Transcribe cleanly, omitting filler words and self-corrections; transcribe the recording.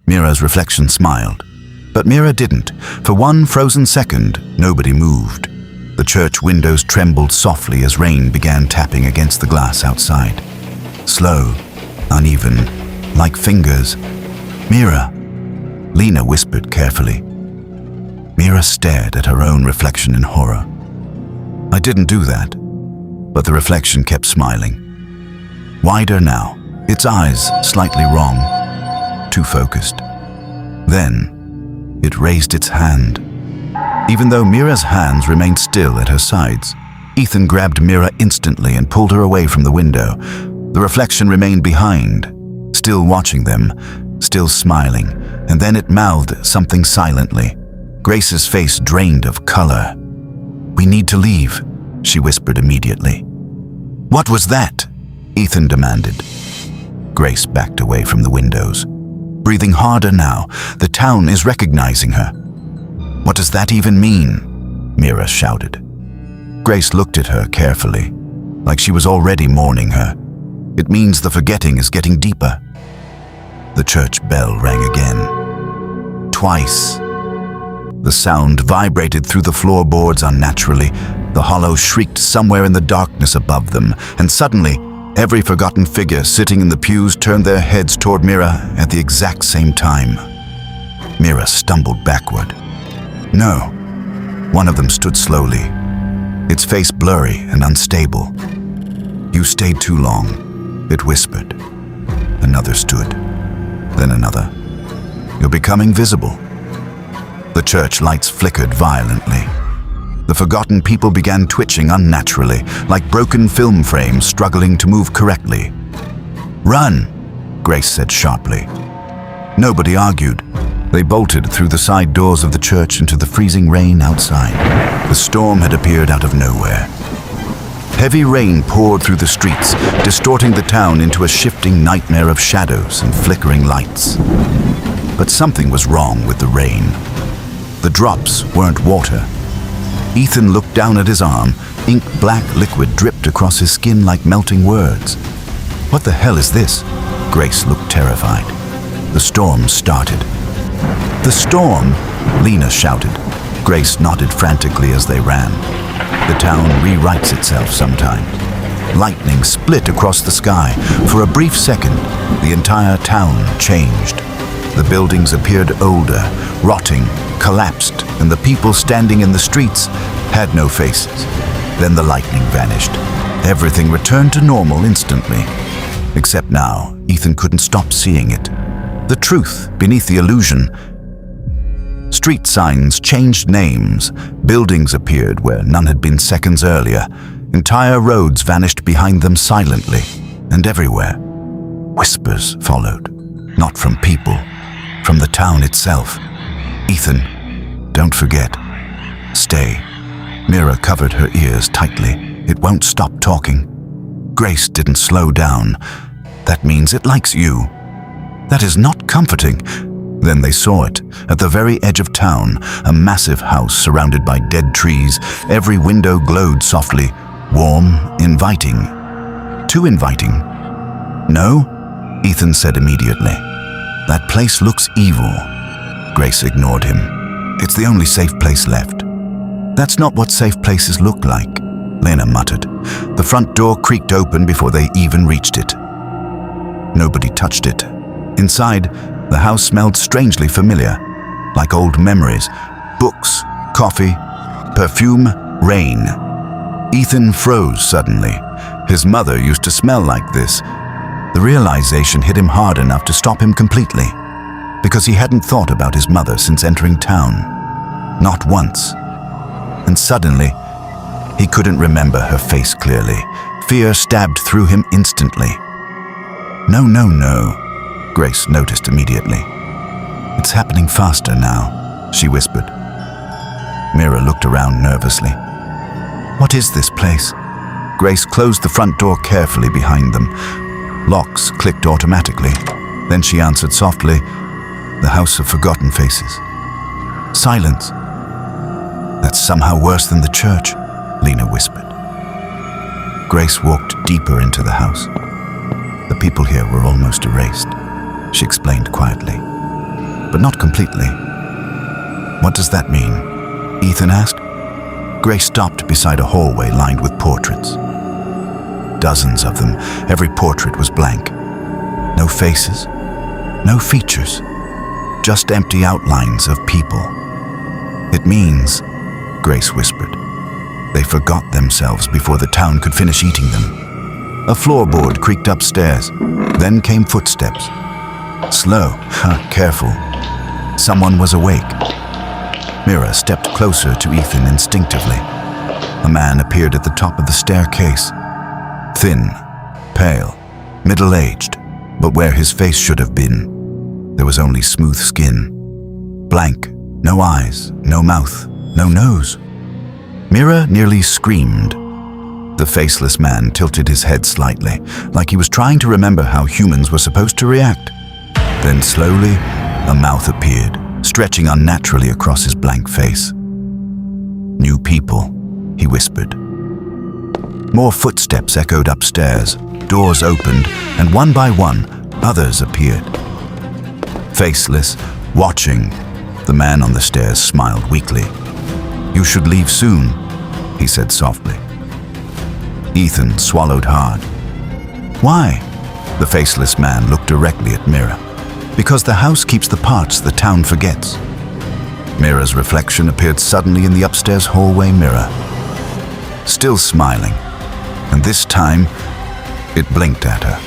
Mira's reflection smiled. But Mira didn't. For one frozen second, nobody moved. The church windows trembled softly as rain began tapping against the glass outside. Slow, uneven, like fingers. "Mira," Lena whispered carefully. Mira stared at her own reflection in horror. "I didn't do that." But the reflection kept smiling. Wider now, its eyes slightly wrong, too focused. Then, it raised its hand. Even though Mira's hands remained still at her sides, Ethan grabbed Mira instantly and pulled her away from the window. The reflection remained behind, still watching them, still smiling, and then it mouthed something silently. Grace's face drained of color. "We need to leave," she whispered immediately. "What was that?" Ethan demanded. Grace backed away from the windows. Breathing harder now, the town is recognizing her. "What does that even mean?" Mira shouted. Grace looked at her carefully, like she was already mourning her. "It means the forgetting is getting deeper." The church bell rang again. Twice. The sound vibrated through the floorboards unnaturally. The hollow shrieked somewhere in the darkness above them, and suddenly, every forgotten figure sitting in the pews turned their heads toward Mira at the exact same time. Mira stumbled backward. No. One of them stood slowly, its face blurry and unstable. "You stayed too long," it whispered. Another stood, then another. "You're becoming visible." The church lights flickered violently. The forgotten people began twitching unnaturally, like broken film frames struggling to move correctly. "Run," Grace said sharply. Nobody argued. They bolted through the side doors of the church into the freezing rain outside. The storm had appeared out of nowhere. Heavy rain poured through the streets, distorting the town into a shifting nightmare of shadows and flickering lights. But something was wrong with the rain. The drops weren't water. Ethan looked down at his arm. Ink-black liquid dripped across his skin like melting words. "What the hell is this?" Grace looked terrified. The storm started. "The storm!" Lena shouted. Grace nodded frantically as they ran. The town rewrites itself sometimes. Lightning split across the sky. For a brief second, the entire town changed. The buildings appeared older, rotting, collapsed, and the people standing in the streets had no faces. Then the lightning vanished. Everything returned to normal instantly. Except now, Ethan couldn't stop seeing it. The truth beneath the illusion. Street signs changed names. Buildings appeared where none had been seconds earlier. Entire roads vanished behind them silently, and everywhere. Whispers followed, not from people, from the town itself. "Ethan, don't forget. Stay." Mira covered her ears tightly. "It won't stop talking." Grace didn't slow down. "That means it likes you." "That is not comforting." Then they saw it, at the very edge of town, a massive house surrounded by dead trees. Every window glowed softly, warm, inviting. Too inviting. "No," Ethan said immediately. "That place looks evil." Grace ignored him. "It's the only safe place left." "That's not what safe places look like," Lena muttered. The front door creaked open before they even reached it. Nobody touched it. Inside, the house smelled strangely familiar, like old memories. Books, coffee, perfume, rain. Ethan froze suddenly. His mother used to smell like this. The realization hit him hard enough to stop him completely, because he hadn't thought about his mother since entering town. Not once. And suddenly, he couldn't remember her face clearly. Fear stabbed through him instantly. No, Grace noticed immediately. "It's happening faster now," she whispered. Mira looked around nervously. "What is this place?" Grace closed the front door carefully behind them. Locks clicked automatically. Then she answered softly, "The House of Forgotten Faces." Silence. "That's somehow worse than the church," Lena whispered. Grace walked deeper into the house. "The people here were almost erased," she explained quietly. but not completely. "What does that mean?" Ethan asked. Grace stopped beside a hallway lined with portraits. Dozens of them. Every portrait was blank. No faces, no features, just empty outlines of people. "It means," Grace whispered, "they forgot themselves before the town could finish eating them." A floorboard creaked upstairs. Then came footsteps. Slow, careful. Someone was awake. Mira stepped closer to Ethan instinctively. A man appeared at the top of the staircase. Thin, pale, middle-aged, but where his face should have been, there was only smooth skin. Blank, no eyes, no mouth, no nose. Mira nearly screamed. The faceless man tilted his head slightly, like he was trying to remember how humans were supposed to react. Then slowly, a mouth appeared, stretching unnaturally across his blank face. "New people," he whispered. More footsteps echoed upstairs, doors opened, and one by one, others appeared. Faceless, watching, the man on the stairs smiled weakly. "You should leave soon," he said softly. Ethan swallowed hard. "Why?" The faceless man looked directly at Mira. "Because the house keeps the parts the town forgets." Mira's reflection appeared suddenly in the upstairs hallway mirror. Still smiling, and this time it blinked at her.